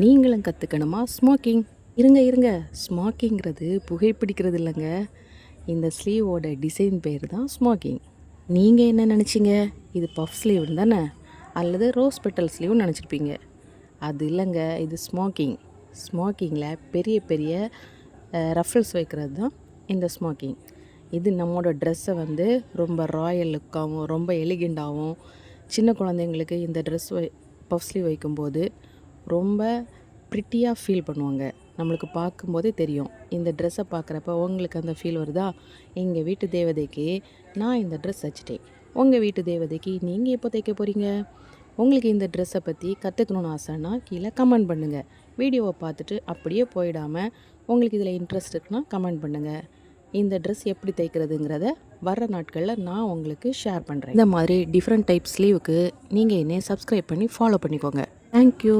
நீங்களும் கற்றுக்கணுமா ஸ்மோக்கிங்? இருங்க ஸ்மோக்கிங்கிறது புகைப்பிடிக்கிறது இல்லைங்க. இந்த ஸ்லீவோட டிசைன் பேர் தான் ஸ்மோக்கிங். நீங்கள் என்ன நினச்சிங்க? இது பஃப் ஸ்லீவ் தானே, அல்லது ரோஸ் பெட்டல் ஸ்லீவ்னு நினச்சிருப்பீங்க. அது இல்லைங்க, இது ஸ்மோக்கிங். ஸ்மோக்கிங்கில் பெரிய பெரிய ரஃபல்ஸ் வைக்கிறது தான் இந்த ஸ்மோக்கிங். இது நம்மளோட ட்ரெஸ்ஸை ரொம்ப ராயல் லுக்காகவும் ரொம்ப எலிகெண்டாகவும், சின்ன குழந்தைங்களுக்கு இந்த ட்ரெஸ் பஃப் ஸ்லீவ் வைக்கும்போது ரொம்ப ப்ரிட்டியாக ஃபீல் பண்ணுவாங்க. நம்மளுக்கு பார்க்கும்போதே தெரியும். இந்த ட்ரெஸ்ஸை பார்க்குறப்ப உங்களுக்கு அந்த ஃபீல் வருதா? எங்கள் வீட்டு தேவதைக்கு நான் இந்த ட்ரெஸ் தைச்சிட்டேன், உங்கள் வீட்டு தேவதைக்கு நீங்கள் எப்போ தைக்க போகிறீங்க? உங்களுக்கு இந்த ட்ரெஸ்ஸை பற்றி கற்றுக்கணுன்னு ஆசைன்னா கீழே கமெண்ட் பண்ணுங்கள். வீடியோவை பார்த்துட்டு அப்படியே போயிடாமல் உங்களுக்கு இதில் இன்ட்ரெஸ்ட் இருக்குன்னா கமெண்ட் பண்ணுங்கள். இந்த ட்ரெஸ் எப்படி தைக்கிறதுங்கிறத வர்ற நாட்களில் நான் உங்களுக்கு ஷேர் பண்ணுறேன். இந்த மாதிரி டிஃப்ரெண்ட் டைப் ஸ்லீவுக்கு நீங்கள் என்னை சப்ஸ்கிரைப் பண்ணி ஃபாலோ பண்ணிக்கோங்க. தேங்க்யூ.